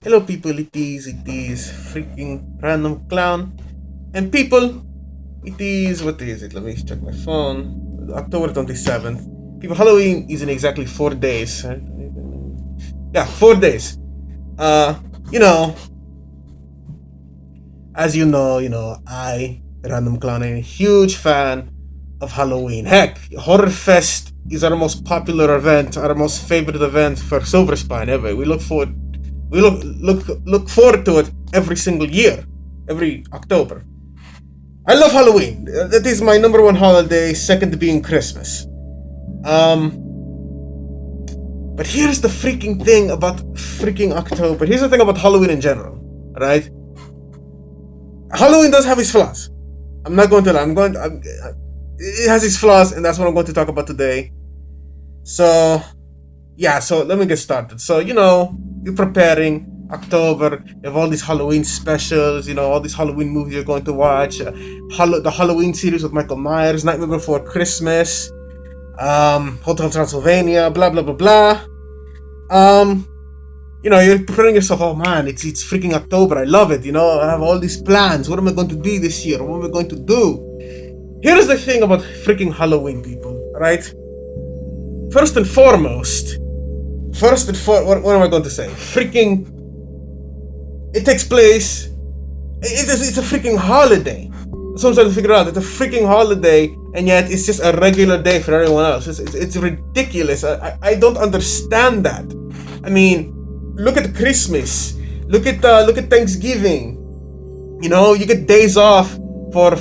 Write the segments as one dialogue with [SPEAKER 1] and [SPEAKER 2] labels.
[SPEAKER 1] Hello people, it is freaking random clown. And people, what is it? Let me check my phone. October 27th. People, Halloween is in exactly 4 days. Right? Yeah, 4 days. Uh, you know, as I, Random Clown, am a huge fan of Halloween. Heck, Horror Fest is our most popular event, our most favorite event for Silver Spine ever. We look forward to it every single year, every October. I love Halloween. That is my number one holiday, second being Christmas. Um, but here's the freaking thing about freaking October. Here's the thing about Halloween in general, right? Halloween does have its flaws. I'm not going to lie. It has its flaws, and that's what I'm going to talk about today. So, yeah, so let me get started. So, you're preparing October, you have all these Halloween specials, all these Halloween movies you're going to watch. The Halloween series with Michael Myers, Nightmare Before Christmas, Hotel Transylvania, blah, blah, blah, blah. You're preparing yourself, oh man, it's freaking October, I love it, I have all these plans. What am I going to be this year? What am I going to do? Here's the thing about freaking Halloween, people, right? First and foremost, what am I going to say? Freaking, it takes place. It's a freaking holiday. That's what I'm trying to figure out. It's a freaking holiday, and yet it's just a regular day for everyone else. It's ridiculous. I don't understand that. I mean, look at Christmas. Look at Thanksgiving. You get days off for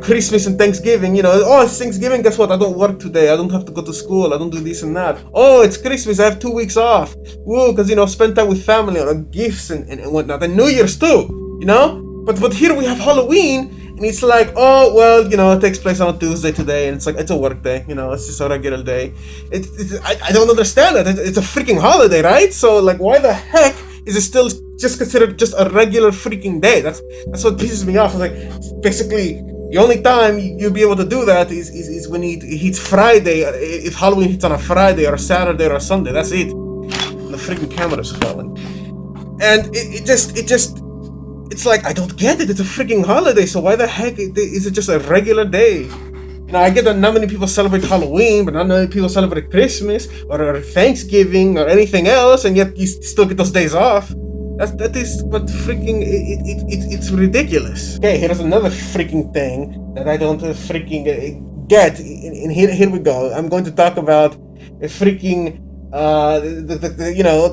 [SPEAKER 1] Christmas and Thanksgiving. Oh, it's Thanksgiving. Guess what? I don't work today. I don't have to go to school. I don't do this and that. Oh, it's Christmas. I have 2 weeks off. Woo, because spend time with family on gifts and whatnot. And New Year's too. But here we have Halloween, and it's like, oh well, it takes place on a Tuesday today, and it's like it's a work day. It's just a regular day. I don't understand that. It's a freaking holiday, right? So like, why the heck is it still just considered just a regular freaking day? That's what pisses me off. It's like, basically, the only time you'll be able to do that is when it hits Friday. If Halloween hits on a Friday or a Saturday or a Sunday, that's it. And the freaking camera's falling. And it's like, I don't get it. It's a freaking holiday, so why the heck is it just a regular day? I get that not many people celebrate Halloween, but not many people celebrate Christmas or Thanksgiving or anything else, and yet you still get those days off. That is what freaking it's ridiculous. Okay, here's another freaking thing that I don't freaking get. And here we go. I'm going to talk about a freaking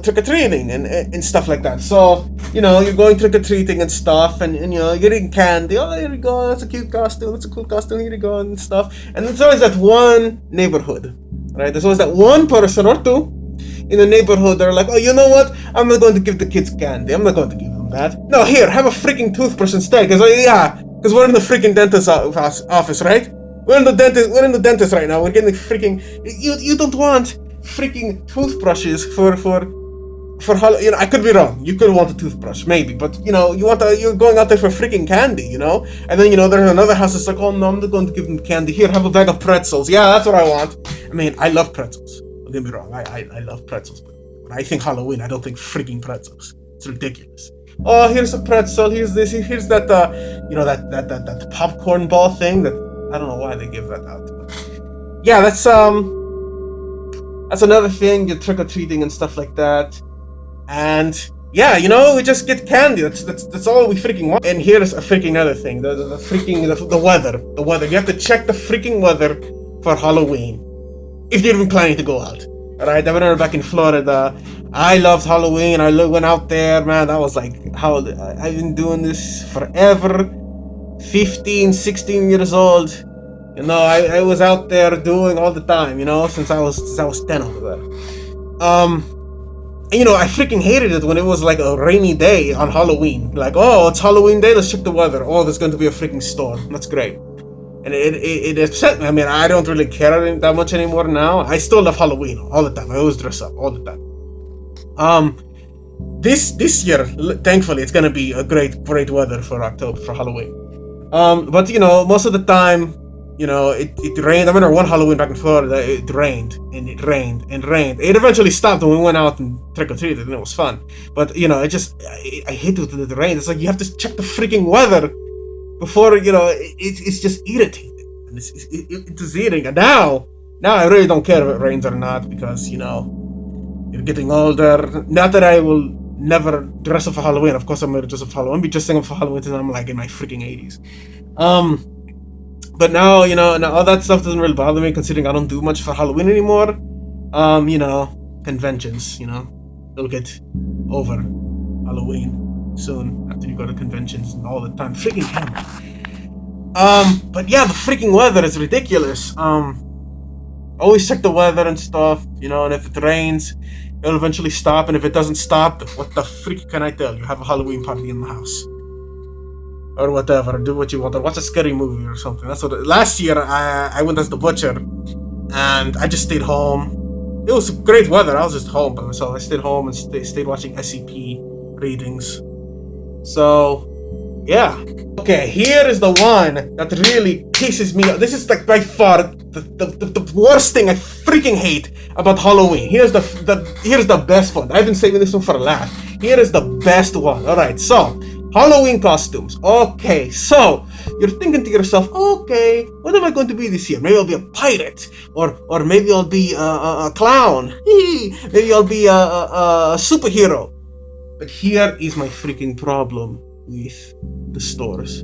[SPEAKER 1] trick or treating and stuff like that. So you're going trick or treating and stuff, and you're getting candy. Oh, here you go. That's a cute costume. That's a cool costume. Here you go and stuff. And there's always that one neighborhood, right? There's always that one person or two in the neighborhood that are like, oh, you know what? I'm not going to give the kids candy. I'm not going to give them that. No, here, have a freaking toothbrush instead. Because we're in the freaking dentist office, right? We're in the dentist right now. We're getting freaking. You don't want freaking toothbrushes for I could be wrong. You could want a toothbrush, maybe, but you're going out there for freaking candy, and then there's another house that's like, oh no, I'm not going to give them candy. Here, have a bag of pretzels. Yeah, that's what I want. I mean, I love pretzels. Don't get me wrong. I love pretzels, but when I think Halloween, I don't think freaking pretzels. It's ridiculous. Oh, here's a pretzel. Here's this. Here's that. That popcorn ball thing. That I don't know why they give that out. But yeah, that's another thing. You trick or treating and stuff like that. And yeah, we just get candy. That's all we freaking want. And here's a freaking other thing: the weather. The weather. You have to check the freaking weather for Halloween if you're even planning to go out. Alright, I remember back in Florida, I loved Halloween. I went out there, man. I was like, how old? I've been doing this forever. 15, 16 years old. I was out there doing all the time. Since I was 10 over there. I freaking hated it when it was like a rainy day on Halloween. Like, oh, it's Halloween day, let's check the weather. Oh, there's going to be a freaking storm. That's great. And it upset me. I mean, I don't really care that much anymore now. I still love Halloween all the time. I always dress up all the time. This year, thankfully, it's gonna be a great weather for October for Halloween. But most of the time, You know, it rained. I remember one Halloween back in Florida, it rained and it rained and rained. It eventually stopped when we went out and trick or treated, and it was fun. But you know, I hate it with the rain. It's like you have to check the freaking weather before, you know. It's just irritating, and it's eating. And now I really don't care if it rains or not, because you know, you're getting older. Not that I will never dress up for Halloween. Of course, I'm gonna dress up for Halloween. I'll be dressing up for Halloween until I'm like in my freaking 80s. But now, you know, now all that stuff doesn't really bother me, considering I don't do much for Halloween anymore. You know, conventions, you know, it'll get over Halloween soon after you go to conventions all the time. Freaking hell. But yeah, the freaking weather is ridiculous. Always check the weather and stuff, you know, and if it rains, it'll eventually stop, and if it doesn't stop, what the freak can I tell you? Have a Halloween party in the house. Or whatever, do what you want, or watch a scary movie or something. That's what. Last year, I went as the butcher, and I just stayed home. It was great weather. I was just home by myself. I stayed home and stayed watching SCP readings. So, yeah. Okay, here is the one that really pisses me off. This is like by far the worst thing I freaking hate about Halloween. Here's the best one. I've been saving this one for last. Here is the best one. All right, so. Halloween costumes. Okay, so you're thinking to yourself, okay, what am I going to be this year? Maybe I'll be a pirate, or maybe I'll be a clown. Maybe I'll be a superhero. But here is my freaking problem with the stores,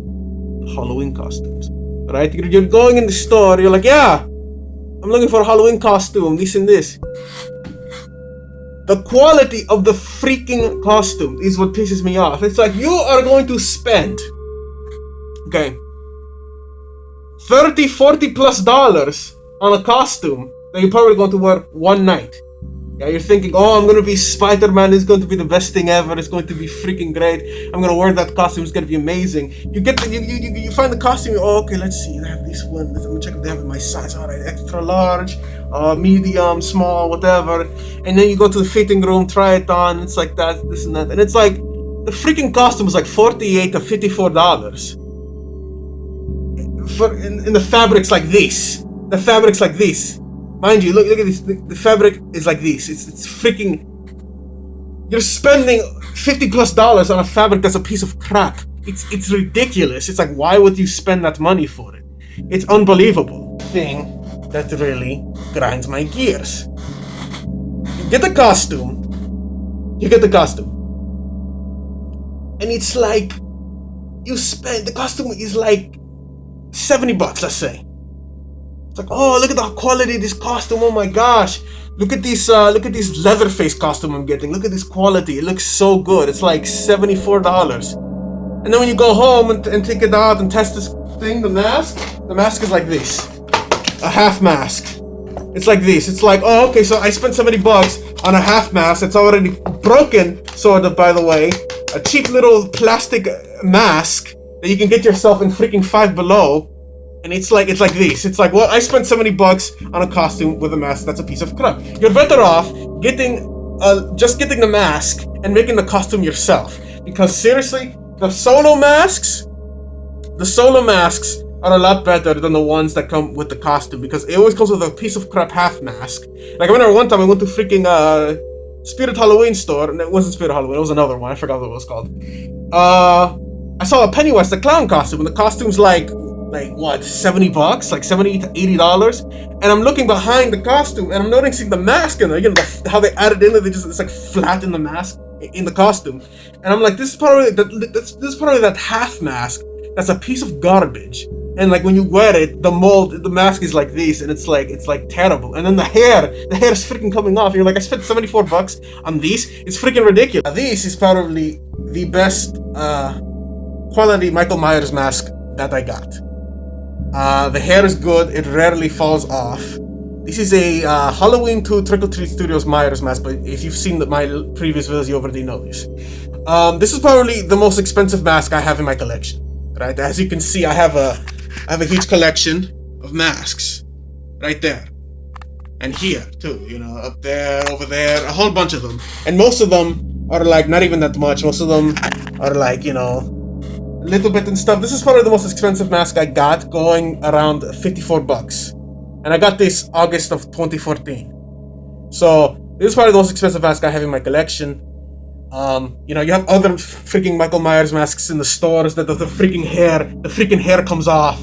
[SPEAKER 1] Halloween costumes. Right? You're going in the store. You're like, yeah, I'm looking for a Halloween costume. This and this. The quality of the freaking costume is what pisses me off. It's like you are going to spend, okay, $30, $40 plus on a costume that you're probably going to wear one night. Yeah, you're thinking, oh, I'm going to be Spider-Man. It's going to be the best thing ever. It's going to be freaking great. I'm going to wear that costume. It's going to be amazing. You get you find the costume. Oh, okay, let's see. I have this one. Let me check if they have it my size. All right, extra large, medium, small, whatever. And then you go to the fitting room, try it on. It's like that, this and that. And it's like, the freaking costume is like $48 to $54. In the fabrics like this. The fabrics like this. Mind you, look at this. The fabric is like this. It's freaking. You're spending $50 plus on a fabric that's a piece of crap. It's ridiculous. It's like, why would you spend that money for it? It's unbelievable. Thing that really grinds my gears. You get the costume. And it's like, the costume is like $70, let's say. It's like, oh, look at the quality of this costume. Oh my gosh. Look at this Leatherface costume I'm getting. Look at this quality. It looks so good. It's like $74. And then when you go home and take it out and test this thing, the mask is like this. A half mask. It's like this. It's like, oh, okay, so I spent $70 on a half mask. It's already broken, sort of, by the way. A cheap little plastic mask that you can get yourself in freaking Five Below. And it's like this. It's like, well, I spent $70 on a costume with a mask that's a piece of crap. You're better off just getting the mask and making the costume yourself. Because seriously, the solo masks are a lot better than the ones that come with the costume, because it always comes with a piece of crap half mask. Like I remember one time I went to freaking Spirit Halloween store, and it wasn't Spirit Halloween, it was another one. I forgot what it was called. I saw a Pennywise the clown costume, and the costume's like what, $70, like $70 to $80, and I'm looking behind the costume and I'm noticing the mask in there. You know how they added in it, it's like flat in the mask in the costume, and I'm like, this is probably that half mask that's a piece of garbage. And like when you wear it, the mask is like this, and it's like terrible. And then the hair is freaking coming off. You're like, I spent $74 on these. It's freaking ridiculous. This is probably the best quality Michael Myers mask that I got. The hair is good. It rarely falls off. This is a Halloween 2 Trick or Treat Studios Myers mask, but if you've seen my previous videos, you already know this. This is probably the most expensive mask I have in my collection. Right, as you can see, I have a huge collection of masks, right there, and here too. You know, up there, over there, a whole bunch of them, and most of them are like not even that much. Most of them are like, you know, little bit and stuff. This is probably the most expensive mask I got, going around $54. And I got this August of 2014. So this is probably the most expensive mask I have in my collection. You know, you have other freaking Michael Myers masks in the stores that the freaking hair comes off,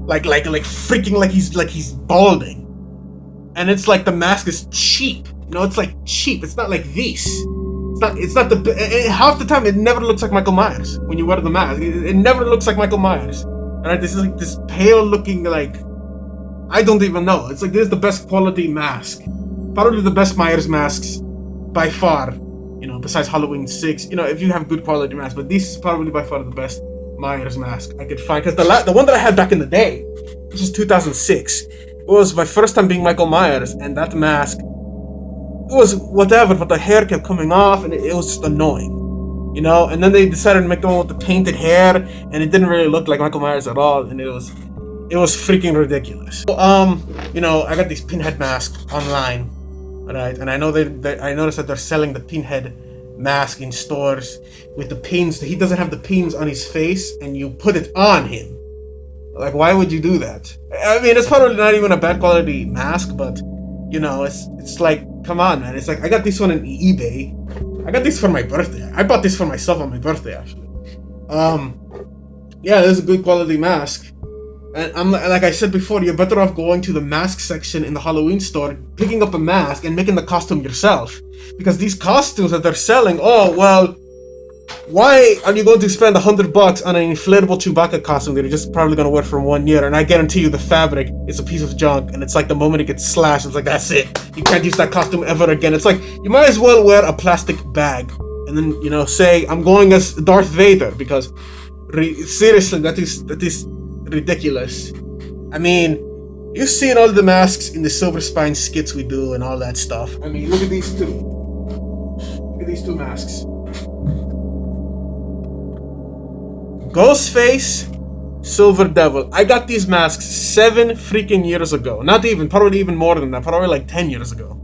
[SPEAKER 1] like freaking like he's balding, and it's like the mask is cheap. You know, it's like cheap. It's not like this. It's not the half the time it never looks like Michael Myers when you wear the mask. It never looks like Michael Myers. Alright, this is like this pale looking, like, I don't even know. It's like this is the best quality mask, probably the best Myers masks by far. You know, besides Halloween 6. You know, if you have good quality masks, but this is probably by far the best Myers mask I could find, because the one that I had back in the day, which is 2006, it was my first time being Michael Myers, and that mask, it was whatever, but the hair kept coming off, and it was just annoying, you know. And then they decided to make the one with the painted hair, and it didn't really look like Michael Myers at all, and it was freaking ridiculous. So, you know, I got these pinhead masks online, right? And I know I noticed that they're selling the pinhead mask in stores with the pins. He doesn't have the pins on his face, and you put it on him. Like, why would you do that? I mean, it's probably not even a bad quality mask, but you know, it's like, come on, man. It's like, I got this one on eBay. I got this for my birthday. I bought this for myself on my birthday, actually. Yeah, this is a good quality mask. And I'm like I said before, you're better off going to the mask section in the Halloween store, picking up a mask and making the costume yourself. Because these costumes that they're selling, oh well, why are you going to spend $100 on an inflatable Chewbacca costume that you're just probably going to wear for 1 year? And I guarantee you the fabric is a piece of junk, and it's like the moment it gets slashed, it's like, that's it. You can't use that costume ever again. It's like, you might as well wear a plastic bag and then, you know, say, I'm going as Darth Vader, because seriously, that is ridiculous. I mean, you've seen all the masks in the Silver Spine skits we do and all that stuff. I mean, look at these two. Look at these two masks. Ghostface, Silver Devil. I got these masks 7 freaking years ago. Not even, probably even more than that. Probably like 10 years ago.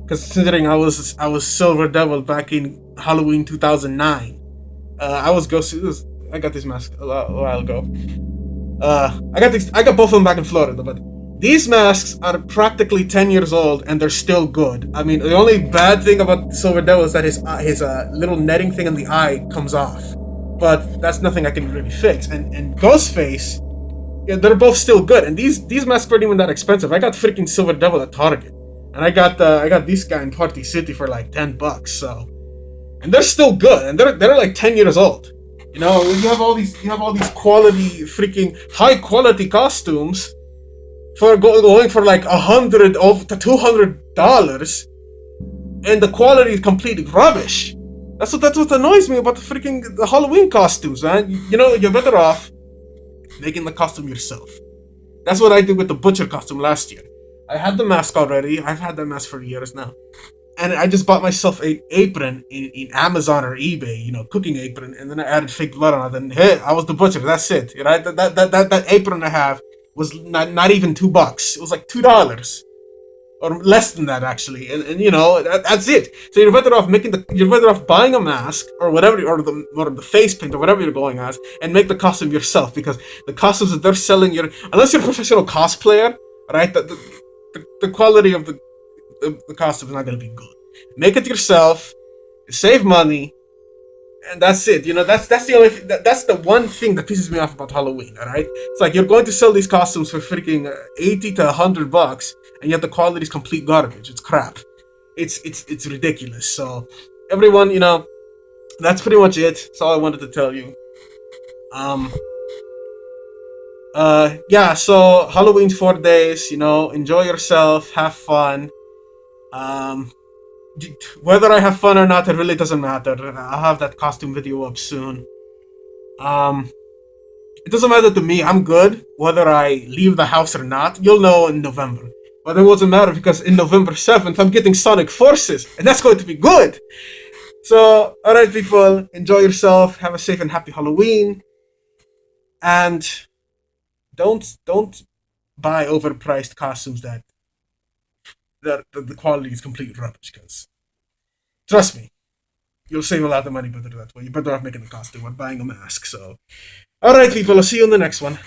[SPEAKER 1] Because considering I was Silver Devil back in Halloween 2009. I was Ghost. I got this mask a while ago. I got both of them back in Florida, but these masks are practically 10 years old and they're still good. I mean, the only bad thing about Silver Devil is that his little netting thing in the eye comes off, but that's nothing I can really fix. And Ghostface, yeah, they're both still good. And these masks aren't even that expensive. I got freaking Silver Devil at Target, and I got this guy in Party City for like $10. So, and they're still good, and they're like 10 years old. You know, you have all these quality, freaking high quality costumes for going for like $100 to $200, and the quality is completely rubbish. That's what annoys me about the Halloween costumes, man. You know, you're better off making the costume yourself. That's what I did with the Butcher costume last year. I had the mask already. I've had that mask for years now. And I just bought myself an apron in Amazon or eBay, you know, cooking apron, and then I added fake blood on it. And hey, I was the butcher. That's it, right? That apron I have was not even $2. It was like $2 or less than that, actually. And you know, that's it. So you're better off buying a mask or whatever, or the face paint or whatever you're going as, and make the costume yourself, because the costumes that they're selling, unless you're a professional cosplayer, right? The quality of the costume is not going to be good. Make it yourself, save money, and that's it. You know, that's the one thing that pisses me off about Halloween. All right, it's like you're going to sell these costumes for freaking $80 to $100, and yet the quality is complete garbage. It's crap. It's ridiculous. So everyone, you know, that's pretty much it. That's all I wanted to tell you. Yeah. So Halloween's 4 days. You know, enjoy yourself, have fun. Whether I have fun or not, it really doesn't matter. I'll have that costume video up soon. It doesn't matter to me. I'm good whether I leave the house or not. You'll know in November. But it doesn't matter, because in November 7th, I'm getting Sonic Forces, and that's going to be good. So, alright people, enjoy yourself, have a safe and happy Halloween, and don't buy overpriced costumes that the quality is complete rubbish, because trust me, you'll save a lot of money better that way. You're better off making a costume or buying a mask. So, all right, people. I'll see you in the next one.